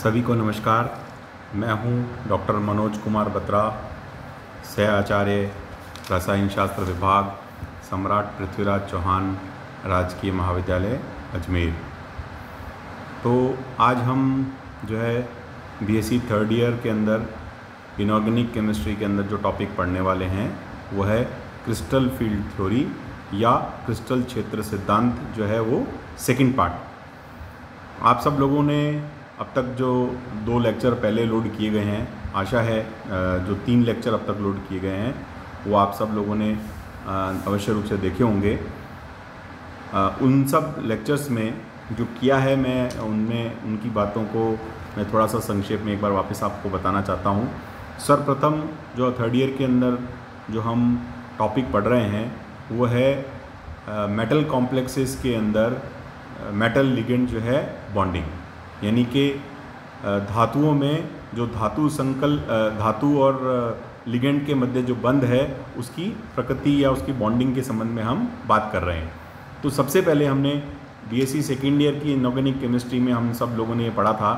सभी को नमस्कार। मैं हूं डॉक्टर मनोज कुमार बत्रा, सह आचार्य रसायन शास्त्र विभाग, सम्राट पृथ्वीराज चौहान राजकीय महाविद्यालय अजमेर। तो आज हम जो है बीएससी थर्ड ईयर के अंदर इनऑर्गेनिक केमिस्ट्री के अंदर जो टॉपिक पढ़ने वाले हैं वो है क्रिस्टल फील्ड थ्योरी या क्रिस्टल क्षेत्र सिद्धांत, जो है वो सेकंड पार्ट। आप सब लोगों ने अब तक जो 2 लेक्चर पहले लोड किए गए हैं, आशा है जो 3 लेक्चर अब तक लोड किए गए हैं वो आप सब लोगों ने अवश्य रूप से देखे होंगे। उन सब लेक्चर्स में जो किया है मैं उनकी बातों को मैं थोड़ा सा संक्षेप में एक बार वापस आपको बताना चाहता हूँ। सर्वप्रथम जो थर्ड ईयर के अंदर जो हम टॉपिक पढ़ रहे हैं वो है मेटल कॉम्प्लेक्सेस के अंदर मेटल लिगेंड जो है बॉन्डिंग, यानी कि धातुओं में जो धातु और लिगेंड के मध्य जो बंध है उसकी प्रकृति या उसकी बॉन्डिंग के संबंध में हम बात कर रहे हैं। तो सबसे पहले हमने बीएससी सेकेंड ईयर की इनऑर्गेनिक केमिस्ट्री में हम सब लोगों ने ये पढ़ा था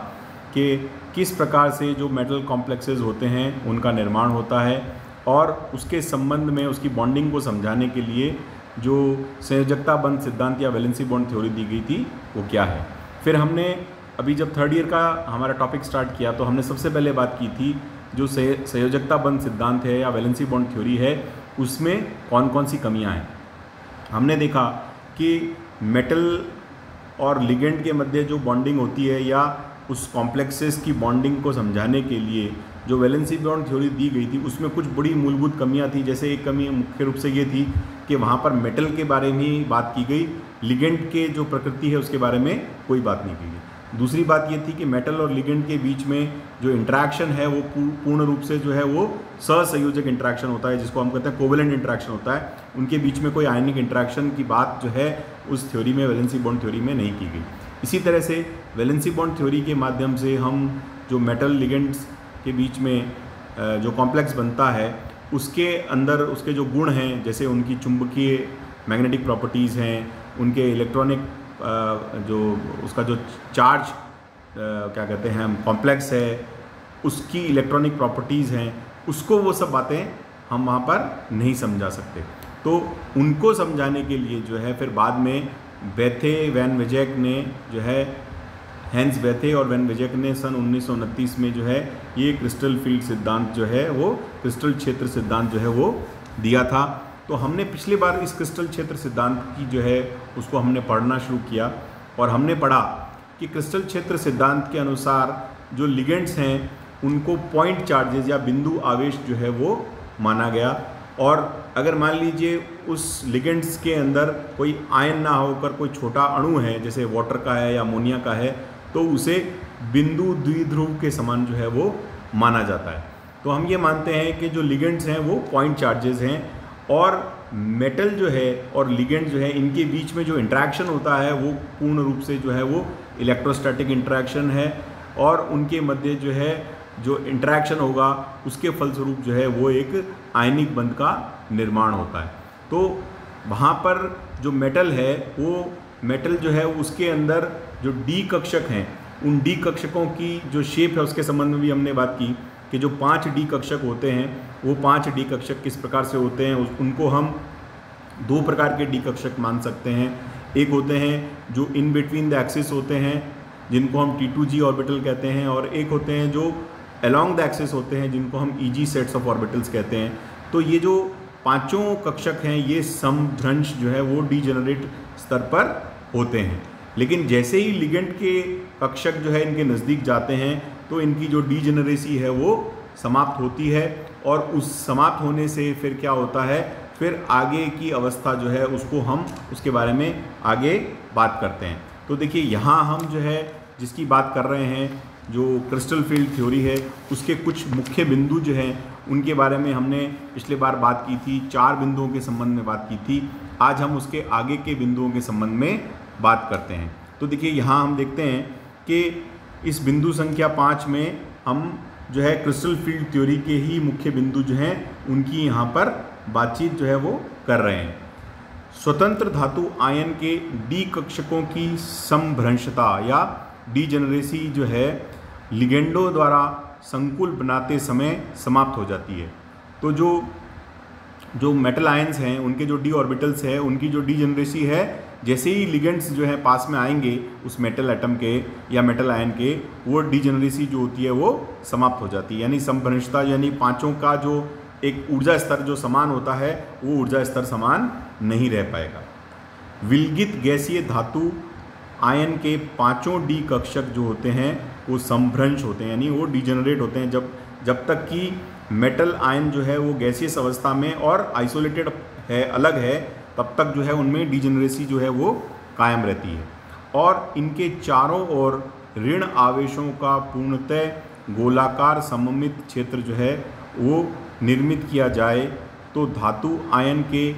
कि किस प्रकार से जो मेटल कॉम्प्लेक्सेस होते हैं उनका निर्माण होता है और उसके संबंध में उसकी बॉन्डिंग को समझाने के लिए जो संयोजकता बंध सिद्धांत या वैलेंसी बॉन्ड थ्योरी दी गई थी वो क्या है। फिर हमने अभी जब थर्ड ईयर का हमारा टॉपिक स्टार्ट किया तो हमने सबसे पहले बात की थी जो संयोजकता बंध सिद्धांत है या वैलेंसी बॉन्ड थ्योरी है उसमें कौन कौन सी कमियां हैं। हमने देखा कि मेटल और लिगेंड के मध्य जो बॉन्डिंग होती है या उस कॉम्प्लेक्सेस की बॉन्डिंग को समझाने के लिए जो वैलेंसी बॉन्ड थ्योरी दी गई थी उसमें कुछ बड़ी मूलभूत कमियां थी। जैसे एक कमी मुख्य रूप से ये थी कि वहाँ पर मेटल के बारे में ही बात की गई, लिगेंड के जो प्रकृति है उसके बारे में कोई बात नहीं की गई। दूसरी बात ये थी कि मेटल और लिगेंड के बीच में जो इंटरेक्शन है वो पूर्ण रूप से जो है वो सहसंयोजक इंटरेक्शन होता है, जिसको हम कहते हैं कोवेलेंट इंटरेक्शन होता है। उनके बीच में कोई आयनिक इंटरेक्शन की बात जो है उस थ्योरी में, वैलेंसी बॉन्ड थ्योरी में नहीं की गई। इसी तरह से वैलेंसी बॉन्ड थ्योरी के माध्यम से हम जो मेटल लिगेंड्स के बीच में जो कॉम्प्लेक्स बनता है उसके अंदर उसके जो गुण हैं, जैसे उनकी चुंबकीय मैग्नेटिक प्रॉपर्टीज़ हैं, उनके इलेक्ट्रॉनिक जो उसका जो चार्ज क्या कहते हैं कॉम्प्लेक्स है उसकी इलेक्ट्रॉनिक प्रॉपर्टीज़ हैं, उसको वो सब बातें हम वहाँ पर नहीं समझा सकते। तो उनको समझाने के लिए जो है फिर बाद में बेथे वैन विजेक ने जो है हैंस बेथे और वैन विजेक ने सन 1929 में जो है ये क्रिस्टल फील्ड सिद्धांत जो है वो क्रिस्टल क्षेत्र सिद्धांत जो है वो दिया था। तो हमने पिछली बार इस क्रिस्टल क्षेत्र सिद्धांत की जो है उसको हमने पढ़ना शुरू किया और हमने पढ़ा कि क्रिस्टल क्षेत्र सिद्धांत के अनुसार जो लिगेंड्स हैं उनको पॉइंट चार्जेस या बिंदु आवेश जो है वो माना गया। और अगर मान लीजिए उस लिगेंड्स के अंदर कोई आयन ना होकर कोई छोटा अणु है, जैसे वाटर का है या अमोनिया का है, तो उसे बिंदु द्विध्रुव के समान जो है वो माना जाता है। तो हम ये मानते हैं कि जो लिगेंड्स हैं वो पॉइंट चार्जेस हैं और मेटल जो है और लिगेंड जो है इनके बीच में जो इंटरेक्शन होता है वो पूर्ण रूप से जो है वो इलेक्ट्रोस्टैटिक इंटरेक्शन है और उनके मध्य जो है जो इंटरेक्शन होगा उसके फलस्वरूप जो है वो एक आयनिक बंध का निर्माण होता है। तो वहाँ पर जो मेटल है वो मेटल जो है उसके अंदर जो डी कक्षक हैं उन डी कक्षकों की जो शेप है उसके संबंध में भी हमने बात की कि जो 5 डी कक्षक होते हैं वो 5 डी कक्षक किस प्रकार से होते हैं। उनको हम 2 प्रकार के डी कक्षक मान सकते हैं। एक होते हैं जो इन बिटवीन द एक्सिस होते हैं जिनको हम T2G ऑर्बिटल कहते हैं, और एक होते हैं जो अलोंग द एक्सिस होते हैं जिनको हम EG सेट्स ऑफ ऑर्बिटल्स कहते हैं। तो ये जो 5 कक्षक हैं ये समभ्रंश जो है वो डीजेनरेट स्तर पर होते हैं, लेकिन जैसे ही लिगेंड के कक्षक जो है इनके नज़दीक जाते हैं तो इनकी जो डीजेनरेसी है वो समाप्त होती है और उस समाप्त होने से फिर क्या होता है, फिर आगे की अवस्था जो है उसको हम उसके बारे में आगे बात करते हैं। तो देखिए यहाँ हम जो है जिसकी बात कर रहे हैं जो क्रिस्टल फील्ड थ्योरी है उसके कुछ मुख्य बिंदु जो हैं उनके बारे में हमने पिछले बार बात की थी, 4 बिंदुओं के संबंध में बात की थी। आज हम उसके आगे के बिंदुओं के संबंध में बात करते हैं। तो देखिए यहाँ हम देखते हैं कि इस बिंदु संख्या 5 में हम जो है क्रिस्टल फील्ड थ्योरी के ही मुख्य बिंदु जो हैं उनकी यहाँ पर बातचीत जो है वो कर रहे हैं। स्वतंत्र धातु आयन के डी कक्षकों की समभ्रंशता या डीजेनरेसी जो है लिगेंडों द्वारा संकुल बनाते समय समाप्त हो जाती है। तो जो मेटल आयंस हैं उनके जो डी ऑर्बिटल्स है उनकी जो डीजेनरेसी है, जैसे ही लिगेंड्स जो है पास में आएंगे उस मेटल एटम के या मेटल आयन के, वो डीजेनरेसी जो होती है वो समाप्त हो जाती है। यानी समभ्रंशता, यानी पांचों का जो एक ऊर्जा स्तर जो समान होता है वो ऊर्जा स्तर समान नहीं रह पाएगा। विलगित गैसीय धातु आयन के पांचों डी कक्षक जो होते हैं वो समभ्रंश होते हैं, यानी वो डीजेनरेट होते हैं जब तक कि मेटल आयन जो है वो गैसियस अवस्था में और आइसोलेटेड है, अलग है, तब तक जो है उनमें डीजेनरेसी जो है वो कायम रहती है। और इनके चारों ओर ऋण आवेशों का पूर्णतः गोलाकार सममित क्षेत्र जो है वो निर्मित किया जाए तो धातु आयन के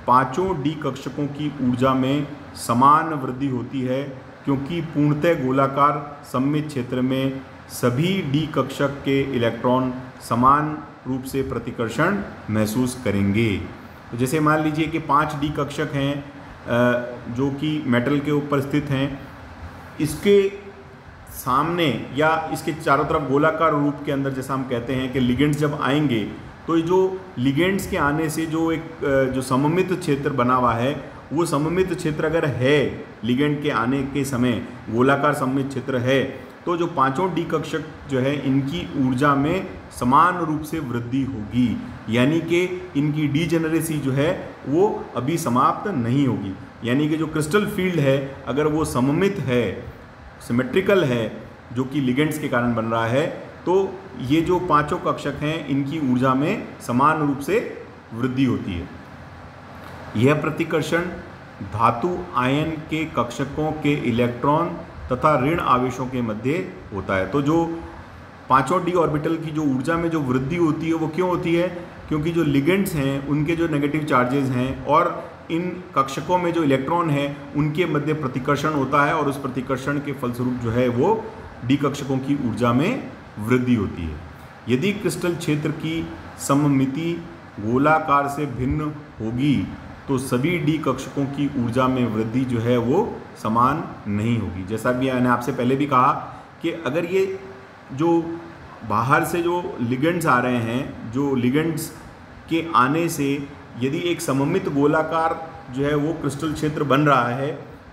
पांचों डी कक्षकों की ऊर्जा में समान वृद्धि होती है, क्योंकि पूर्णतः गोलाकार सममित क्षेत्र में सभी डी कक्षक के इलेक्ट्रॉन समान रूप से प्रतिकर्षण महसूस करेंगे। तो जैसे मान लीजिए कि 5 डी कक्षक हैं जो कि मेटल के ऊपर स्थित हैं, इसके सामने या इसके चारों तरफ गोलाकार रूप के अंदर, जैसा हम कहते हैं कि लिगेंड्स जब आएंगे तो जो लिगेंड्स के आने से जो एक जो सममित क्षेत्र बना हुआ है, वो सममित क्षेत्र अगर है लिगेंड के आने के समय गोलाकार सममित क्षेत्र है, तो जो पांचों डी कक्षक जो है इनकी ऊर्जा में समान रूप से वृद्धि होगी, यानी कि इनकी डीजेनरेसी जो है वो अभी समाप्त नहीं होगी। यानी कि जो क्रिस्टल फील्ड है अगर वो सममित है, सिमेट्रिकल है, जो कि लिगेंड्स के कारण बन रहा है, तो ये जो पांचों कक्षक हैं इनकी ऊर्जा में समान रूप से वृद्धि होती है। यह प्रतिकर्षण धातु आयन के कक्षकों के इलेक्ट्रॉन तथा ऋण आवेशों के मध्य होता है। तो जो पांचों डी ऑर्बिटल की जो ऊर्जा में जो वृद्धि होती है वो क्यों होती है? क्योंकि जो लिगेंड्स हैं उनके जो नेगेटिव चार्जेस हैं और इन कक्षकों में जो इलेक्ट्रॉन है उनके मध्य प्रतिकर्षण होता है, और उस प्रतिकर्षण के फलस्वरूप जो है वो डी कक्षकों की ऊर्जा में वृद्धि होती है। यदि क्रिस्टल क्षेत्र की सममिति गोलाकार से भिन्न होगी तो सभी डी कक्षकों की ऊर्जा में वृद्धि जो है वो समान नहीं होगी। जैसा कि मैंने आपसे पहले भी कहा कि अगर ये जो बाहर से जो लिगेंड्स आ रहे हैं, जो लिगेंड्स के आने से यदि एक सममित गोलाकार जो है वो क्रिस्टल क्षेत्र बन रहा है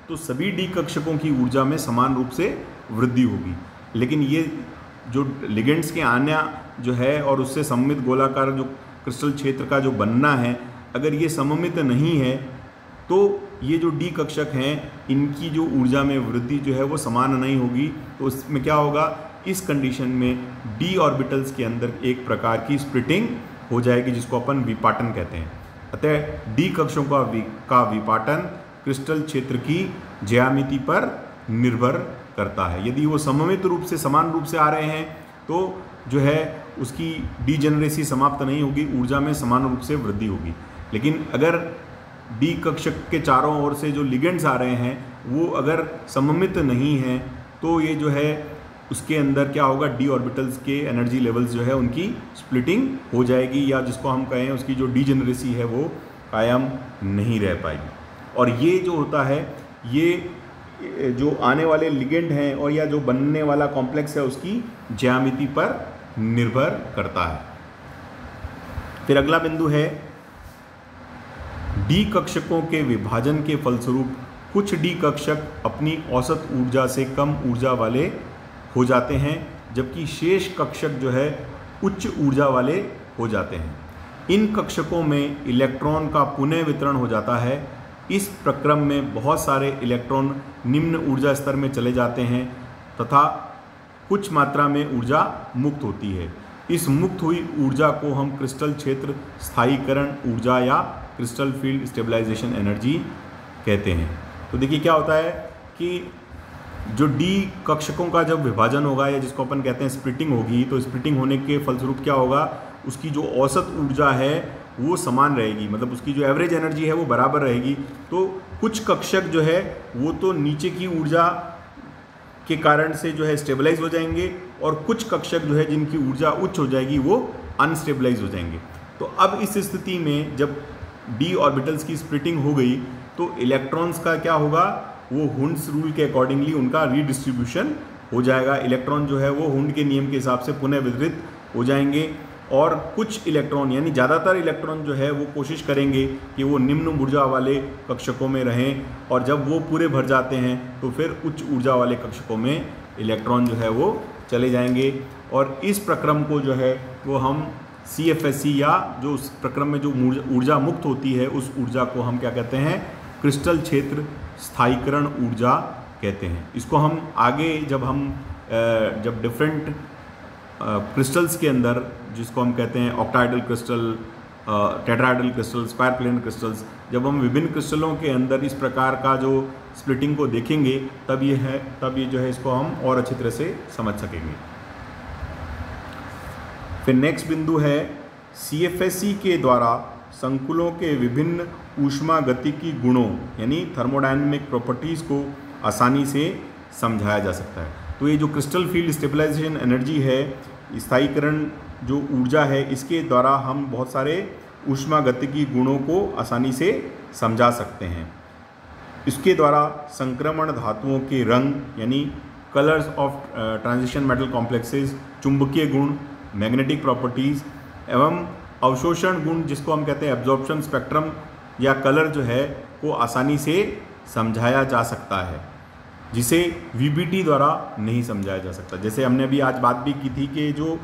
तो सभी डी कक्षकों की ऊर्जा में समान रूप से वृद्धि होगी। लेकिन ये जो लिगेंड्स के आना जो है और उससे सममित गोलाकार जो क्रिस्टल क्षेत्र का जो बनना है, अगर ये सममित नहीं है तो ये जो डी कक्षक हैं इनकी जो ऊर्जा में वृद्धि जो है वो समान नहीं होगी। तो इसमें क्या होगा, इस कंडीशन में डी ऑर्बिटल्स के अंदर एक प्रकार की स्प्लिटिंग हो जाएगी, जिसको अपन विपाटन कहते हैं। अतः डी कक्षों का विपाटन क्रिस्टल क्षेत्र की ज्यामिति पर निर्भर करता है। यदि वो सममित रूप से समान रूप से आ रहे हैं तो जो है उसकी डीजेनरेसी समाप्त नहीं होगी, ऊर्जा में समान रूप से वृद्धि होगी। लेकिन अगर डी कक्षक के चारों ओर से जो लिगेंड्स आ रहे हैं वो अगर सममित नहीं हैं तो ये जो है उसके अंदर क्या होगा, डी ऑर्बिटल्स के एनर्जी लेवल्स जो है उनकी स्प्लिटिंग हो जाएगी, या जिसको हम कहें उसकी जो डीजेनरेसी है वो कायम नहीं रह पाएगी। और ये जो होता है, ये जो आने वाले लिगेंड हैं और या जो बनने वाला कॉम्प्लेक्स है उसकी ज्यामिति पर निर्भर करता है। फिर अगला बिंदु है डी कक्षकों के विभाजन के फलस्वरूप कुछ डी कक्षक अपनी औसत ऊर्जा से कम ऊर्जा वाले हो जाते हैं, जबकि शेष कक्षक जो है उच्च ऊर्जा वाले हो जाते हैं। इन कक्षकों में इलेक्ट्रॉन का पुनः वितरण हो जाता है। इस प्रक्रम में बहुत सारे इलेक्ट्रॉन निम्न ऊर्जा स्तर में चले जाते हैं तथा कुछ मात्रा में ऊर्जा मुक्त होती है। इस मुक्त हुई ऊर्जा को हम क्रिस्टल क्षेत्र स्थायीकरण ऊर्जा या क्रिस्टल फील्ड स्टेबलाइजेशन एनर्जी कहते हैं। तो देखिए क्या होता है कि जो डी कक्षकों का जब विभाजन होगा या जिसको अपन कहते हैं स्प्लिटिंग होगी, तो स्प्लिटिंग होने के फलस्वरूप क्या होगा, उसकी जो औसत ऊर्जा है वो समान रहेगी, मतलब उसकी जो एवरेज एनर्जी है वो बराबर रहेगी। तो कुछ कक्षक जो है वो तो नीचे की ऊर्जा के कारण से जो है स्टेबलाइज हो जाएंगे, और कुछ कक्षक जो है जिनकी ऊर्जा उच्च हो जाएगी वो अनस्टेबलाइज हो जाएंगे। तो अब इस स्थिति में जब डी ऑर्बिटल्स की स्प्लिटिंग हो गई तो इलेक्ट्रॉन्स का क्या होगा, वो हुंड्स रूल के अकॉर्डिंगली उनका रीडिस्ट्रीब्यूशन हो जाएगा, इलेक्ट्रॉन जो है वो हुंड के नियम के हिसाब से पुनः वितरित हो जाएंगे, और कुछ इलेक्ट्रॉन यानी ज़्यादातर इलेक्ट्रॉन जो है वो कोशिश करेंगे कि वो निम्न ऊर्जा वाले कक्षकों में रहें, और जब वो पूरे भर जाते हैं तो फिर उच्च ऊर्जा वाले कक्षकों में इलेक्ट्रॉन जो है वो चले जाएंगे। और इस प्रक्रम को जो है वो हम CFSE या जो उस प्रक्रम में जो ऊर्जा मुक्त होती है उस ऊर्जा को हम क्या कहते हैं, क्रिस्टल क्षेत्र स्थायीकरण ऊर्जा कहते हैं। इसको हम आगे जब डिफरेंट क्रिस्टल्स के अंदर, जिसको हम कहते हैं octahedral crystal, tetrahedral crystal, square plane crystals, जब हम विभिन्न क्रिस्टलों के अंदर इस प्रकार का जो स्प्लिटिंग को देखेंगे तब ये जो है इसको हम और अच्छी तरह से समझ सकेंगे। फिर नेक्स्ट बिंदु है CFSE के द्वारा संकुलों के विभिन्न ऊष्मागतिकी गुणों यानी थर्मोडायनेमिक प्रॉपर्टीज़ को आसानी से समझाया जा सकता है। तो ये जो क्रिस्टल फील्ड स्टेबलाइजेशन एनर्जी है, स्थायीकरण जो ऊर्जा है, इसके द्वारा हम बहुत सारे ऊष्मागतिकी गुणों को आसानी से समझा सकते हैं। इसके द्वारा संक्रमण धातुओं के रंग यानी colours of transition metal complexes, चुंबकीय गुण, मैग्नेटिक प्रॉपर्टीज़ एवं अवशोषण गुण, जिसको हम कहते हैं एब्जॉर्प्शन स्पेक्ट्रम या कलर जो है, को आसानी से समझाया जा सकता है, जिसे VBT द्वारा नहीं समझाया जा सकता। जैसे हमने अभी आज बात भी की थी कि जो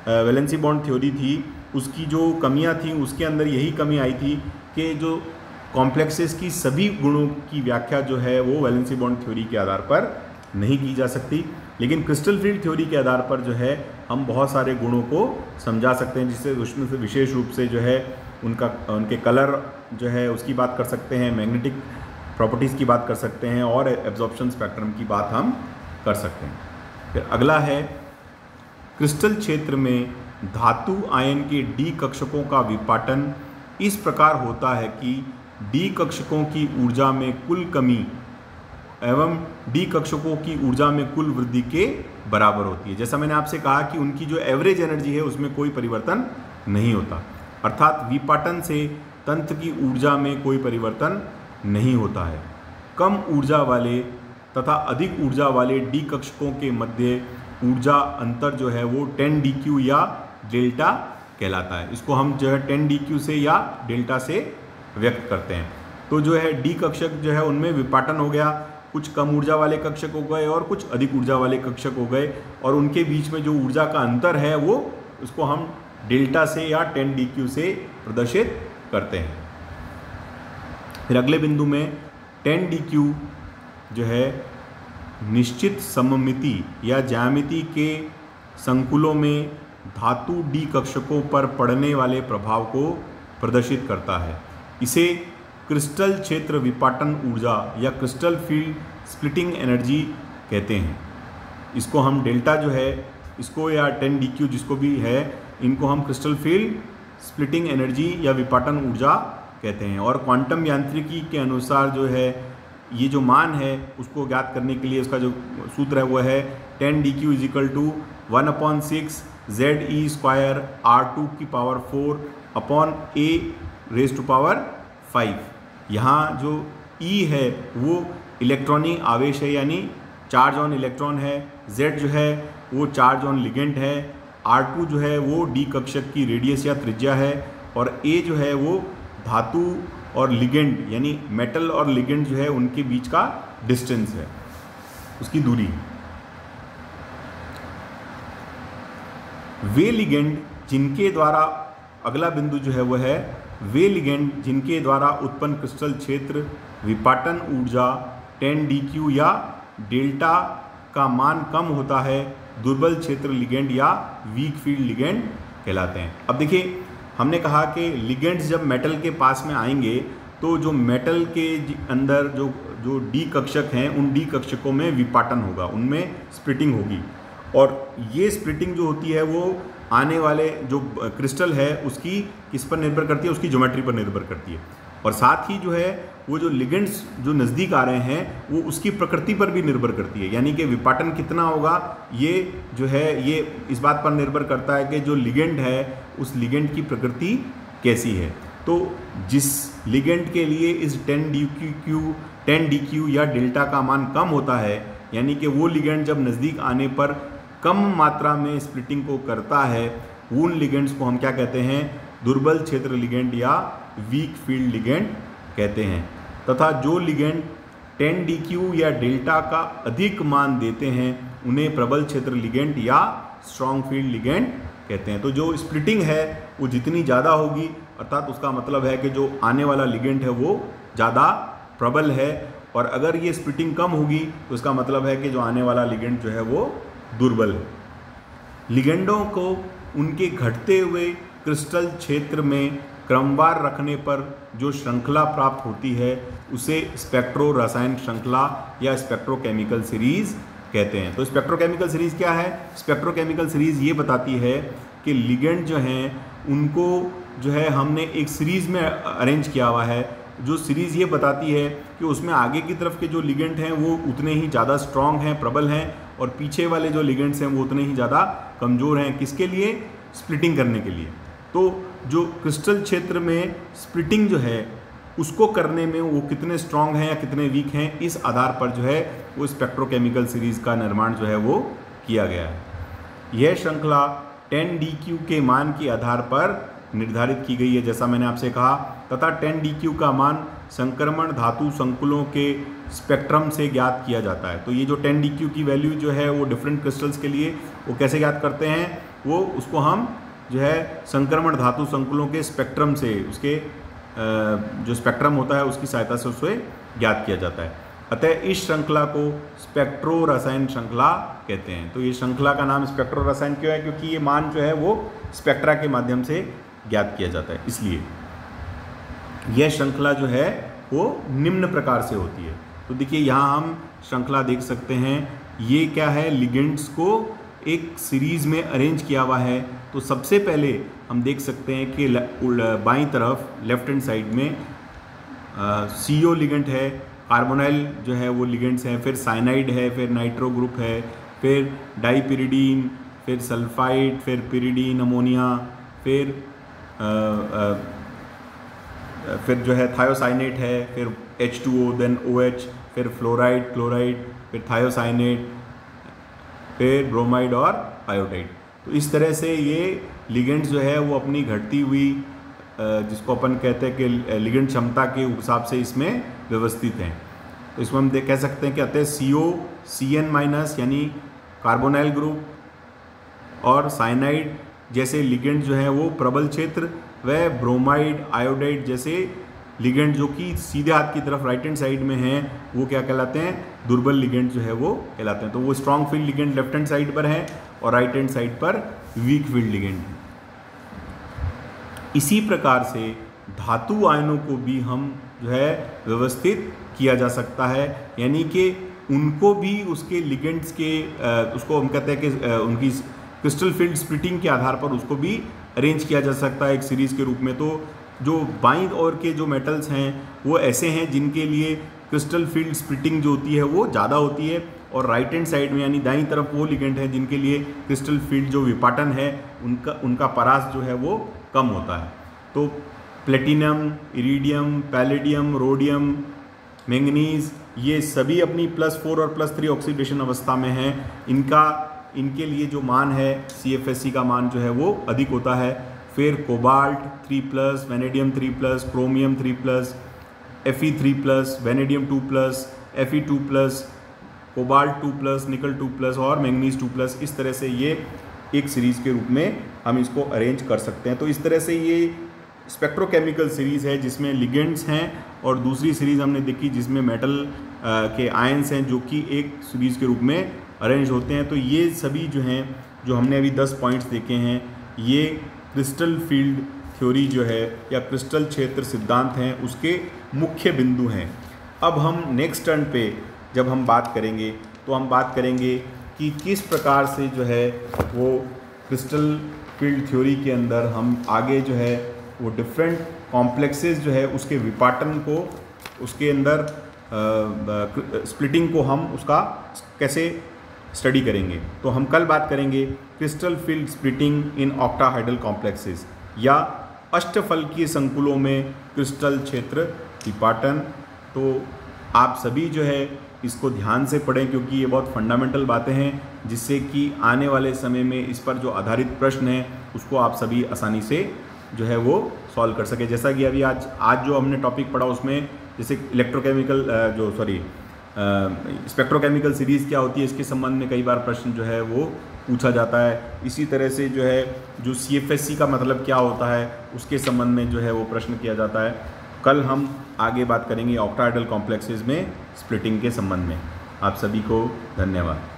वैलेंसी बॉन्ड थ्योरी थी उसकी जो कमियां थी, उसके अंदर यही कमी आई थी कि जो कॉम्प्लेक्सेस की सभी गुणों की व्याख्या जो है वो वैलेंसी बॉन्ड थ्योरी के आधार पर नहीं की जा सकती, लेकिन क्रिस्टल फील्ड थ्योरी के आधार पर जो है हम बहुत सारे गुणों को समझा सकते हैं, जिससे उसमें से विशेष रूप से जो है उनके कलर जो है उसकी बात कर सकते हैं, मैग्नेटिक प्रॉपर्टीज़ की बात कर सकते हैं, और एब्जॉर्प्शन स्पेक्ट्रम की बात हम कर सकते हैं। फिर अगला है क्रिस्टल क्षेत्र में धातु आयन के D कक्षकों का विपाटन इस प्रकार होता है कि D कक्षकों की ऊर्जा में कुल कमी एवं D कक्षकों की ऊर्जा में कुल वृद्धि के बराबर होती है। जैसा मैंने आपसे कहा कि उनकी जो एवरेज एनर्जी है उसमें कोई परिवर्तन नहीं होता, अर्थात विपाटन से तंत्र की ऊर्जा में कोई परिवर्तन नहीं होता है। कम ऊर्जा वाले तथा अधिक ऊर्जा वाले D कक्षकों के मध्य ऊर्जा अंतर जो है वो 10dq या डेल्टा कहलाता है। इसको हम जो है 10dq से या डेल्टा से व्यक्त करते हैं। तो जो है D कक्षक जो है उनमें विपाटन हो गया, कुछ कम ऊर्जा वाले कक्षक हो गए और कुछ अधिक ऊर्जा वाले कक्षक हो गए, और उनके बीच में जो ऊर्जा का अंतर है वो उसको हम डेल्टा से या 10dq से प्रदर्शित करते हैं। फिर अगले बिंदु में 10dq जो है निश्चित सममिति या ज्यामिति के संकुलों में धातु D कक्षकों पर पड़ने वाले प्रभाव को प्रदर्शित करता है। इसे क्रिस्टल क्षेत्र विपाटन ऊर्जा या क्रिस्टल फील्ड स्प्लिटिंग एनर्जी कहते हैं। इसको हम डेल्टा जो है इसको या 10dq जिसको भी है, इनको हम क्रिस्टल फील्ड स्प्लिटिंग एनर्जी या विपाटन ऊर्जा कहते हैं। और क्वांटम यांत्रिकी के अनुसार जो है ये जो मान है उसको ज्ञात करने के लिए उसका जो सूत्र है वो है 10dq = 1/6 ZE² R2 की पावर 4 अपॉन A⁵ यहाँ जो E है वो इलेक्ट्रॉनिक आवेश है यानी चार्ज ऑन इलेक्ट्रॉन है, Z जो है वो चार्ज ऑन लिगेंड है, R2 जो है वो D कक्षक की रेडियस या त्रिज्या है, और A जो है वो धातु और लिगेंड यानी मेटल और लिगेंड जो है उनके बीच का डिस्टेंस है, उसकी दूरी। वे लिगेंड जिनके द्वारा, अगला बिंदु जो है वह है वे लिगेंड जिनके द्वारा उत्पन्न क्रिस्टल क्षेत्र विपाटन ऊर्जा 10dq या डेल्टा का मान कम होता है, दुर्बल क्षेत्र लिगेंड या वीक फील्ड लिगेंड कहलाते हैं। अब देखिए हमने कहा कि लिगेंड्स जब मेटल के पास में आएंगे तो जो मेटल के अंदर जो D कक्षक हैं उन D कक्षकों में विपाटन होगा, उनमें स्प्लिटिंग होगी, और ये स्प्लिटिंग जो होती है वो आने वाले जो क्रिस्टल है उसकी किस पर निर्भर करती है, उसकी ज्योमेट्री पर निर्भर करती है, और साथ ही जो है वो जो लिगेंड्स जो नज़दीक आ रहे हैं वो उसकी प्रकृति पर भी निर्भर करती है। यानी कि विपाटन कितना होगा ये जो है ये इस बात पर निर्भर करता है कि जो लिगेंड है उस लिगेंड की प्रकृति कैसी है। तो जिस लिगेंड के लिए इस 10dq या डेल्टा का मान कम होता है यानी कि वो लिगेंड जब नज़दीक आने पर कम मात्रा में स्प्लिटिंग को करता है, उन लिगेंड्स को हम क्या कहते हैं, दुर्बल क्षेत्र लिगेंड या वीक फील्ड लिगेंड कहते हैं। तथा जो लिगेंड 10DQ या डेल्टा का अधिक मान देते हैं उन्हें प्रबल क्षेत्र लिगेंड या स्ट्रॉन्ग फील्ड लिगेंड कहते हैं। तो जो स्प्लिटिंग है वो जितनी ज़्यादा होगी, अर्थात उसका मतलब है कि जो आने वाला लिगेंड है वो ज़्यादा प्रबल है, और अगर ये स्प्लिटिंग कम होगी तो इसका मतलब है कि जो आने वाला लिगेंड जो है वो दुर्बल है। लिगेंडों को उनके घटते हुए क्रिस्टल क्षेत्र में क्रमवार रखने पर जो श्रृंखला प्राप्त होती है उसे स्पेक्ट्रो रासायनिक श्रृंखला या स्पेक्ट्रोकेमिकल सीरीज कहते हैं। तो स्पेक्ट्रोकेमिकल सीरीज क्या है? स्पेक्ट्रोकेमिकल सीरीज ये बताती है कि लिगेंड जो हैं उनको जो है हमने एक सीरीज में अरेंज किया हुआ है, जो सीरीज़ ये बताती है कि उसमें आगे की तरफ के जो लिगेंड हैं वो उतने ही ज़्यादा स्ट्रॉन्ग हैं, प्रबल हैं, और पीछे वाले जो लिगेंड्स हैं वो उतने ही ज़्यादा कमज़ोर हैं। किसके लिए? स्प्लिटिंग करने के लिए। तो जो क्रिस्टल क्षेत्र में स्प्लिटिंग जो है उसको करने में वो कितने स्ट्रॉन्ग हैं या कितने वीक हैं, इस आधार पर जो है वो स्पेक्ट्रोकेमिकल सीरीज़ का निर्माण जो है वो किया गया है। यह श्रृंखला 10DQ के मान के आधार पर निर्धारित की गई है, जैसा मैंने आपसे कहा, तथा 10DQ का मान संक्रमण धातु संकुलों के स्पेक्ट्रम से ज्ञात किया जाता है। तो ये जो 10DQ की वैल्यू जो है वो डिफरेंट क्रिस्टल्स के लिए वो कैसे ज्ञात करते हैं, वो उसको हम जो है संक्रमण धातु संकुलों के स्पेक्ट्रम से, उसके जो स्पेक्ट्रम होता है उसकी सहायता से उसे ज्ञात किया जाता है। अतः इस श्रृंखला को स्पेक्ट्रो रसायन श्रृंखला कहते हैं। तो ये श्रृंखला का नाम स्पेक्ट्रो रसायन क्यों है? क्योंकि ये मान जो है वो स्पेक्ट्रा के माध्यम से ज्ञात किया जाता है, इसलिए यह श्रृंखला जो है वो निम्न प्रकार से होती है। तो देखिए यहाँ हम श्रृंखला देख सकते हैं, ये क्या है, लिगेंड्स को एक सीरीज़ में अरेंज किया हुआ है। तो सबसे पहले हम देख सकते हैं कि बाईं तरफ लेफ्ट हैंड साइड में CO लिगेंड है, कार्बोनाइल जो है वो लिगेंड्स हैं, फिर साइनाइड है, फिर नाइट्रो ग्रुप है, फिर डाईपिरिडीन, फिर सल्फाइड, फिर पिरिडीन, अमोनिया, फिर जो है थायोसाइनेट है, फिर H2O, देन OH, फिर फ्लोराइड, क्लोराइड, फिर थायोसाइनेट, फिर ब्रोमाइड और आयोडाइड। तो इस तरह से ये लिगेंड्स जो है वो अपनी घटती हुई जिसको अपन कहते हैं कि लिगेंड क्षमता के हिसाब से इसमें व्यवस्थित हैं। तो इसमें हम कह सकते हैं कि अतः CO, CN- यानी कार्बोनाइल ग्रुप और साइनाइड जैसे लिगेंड जो है वो प्रबल क्षेत्र, व ब्रोमाइड, आयोडाइड जैसे लिगेंड जो कि सीधे हाथ की तरफ राइट हैंड साइड में हैं वो क्या कहलाते हैं? दुर्बल लिगेंड जो है वो कहलाते हैं। तो वो strong field ligand left hand side पर है और राइट हैंड साइड पर वीक फील्ड लिगेंड है। इसी प्रकार से धातु आयनों को भी हम जो है व्यवस्थित किया जा सकता है, यानी कि उनको भी उसके लिगेंड्स के उसको हम कहते हैं कि उनकी क्रिस्टल फील्ड स्प्लिटिंग के आधार पर उसको भी अरेंज किया जा सकता है एक सीरीज़ के रूप में। तो जो बाईं ओर के जो मेटल्स हैं वो ऐसे हैं जिनके लिए क्रिस्टल फील्ड स्प्लिटिंग जो होती है वो ज़्यादा होती है, और राइट हैंड साइड में यानी दाईं तरफ वो लिगेंड हैं जिनके लिए क्रिस्टल फील्ड जो विपाटन है उनका परास जो है वो कम होता है। तो platinum, iridium, palladium, rhodium, manganese ये सभी अपनी +4 और +3 ऑक्सीडेशन अवस्था में हैं। इनके लिए जो मान है CFSE का मान जो है वो अधिक होता है। फिर cobalt 3+, vanadium 3+, chromium 3+, Fe3+, vanadium 2+, Fe2+, cobalt 2+, निकल 2+ और मैंगनीज 2+। इस तरह से ये एक सीरीज़ के रूप में हम इसको अरेंज कर सकते हैं। तो इस तरह से ये स्पेक्ट्रोकेमिकल सीरीज़ है जिसमें लिगेंड्स हैं, और दूसरी सीरीज़ हमने देखी जिसमें मेटल के आयंस हैं जो कि एक सीरीज़ के रूप में अरेंज होते हैं। तो ये सभी जो हैं, जो हमने अभी 10 पॉइंट्स देखे हैं, ये क्रिस्टल फील्ड थ्योरी जो है या क्रिस्टल क्षेत्र सिद्धांत हैं उसके मुख्य बिंदु हैं। अब हम नेक्स्ट टर्न पे जब हम बात करेंगे तो हम बात करेंगे कि किस प्रकार से जो है वो क्रिस्टल फील्ड थ्योरी के अंदर हम आगे जो है वो डिफरेंट कॉम्प्लेक्सेस जो है उसके विपाटन को, उसके अंदर स्प्लिटिंग को हम उसका कैसे स्टडी करेंगे। तो हम कल बात करेंगे क्रिस्टल फील्ड स्प्लिटिंग इन ऑक्टाहाइड्रल कॉम्प्लेक्सेस या अष्टफलकीय संकुलों में क्रिस्टल क्षेत्र विपाटन। तो आप सभी जो है इसको ध्यान से पढ़ें, क्योंकि ये बहुत फंडामेंटल बातें हैं जिससे कि आने वाले समय में इस पर जो आधारित प्रश्न है उसको आप सभी आसानी से जो है वो सॉल्व कर सके। जैसा कि अभी आज जो हमने टॉपिक पढ़ा उसमें जैसे इलेक्ट्रोकेमिकल स्पेक्ट्रोकेमिकल सीरीज़ क्या होती है इसके संबंध में कई बार प्रश्न जो है वो पूछा जाता है। इसी तरह से जो है जो CFSC का मतलब क्या होता है उसके संबंध में जो है वो प्रश्न किया जाता है। कल हम आगे बात करेंगे ऑक्टाहेड्रल कॉम्प्लेक्सेस में स्प्लिटिंग के संबंध में। आप सभी को धन्यवाद।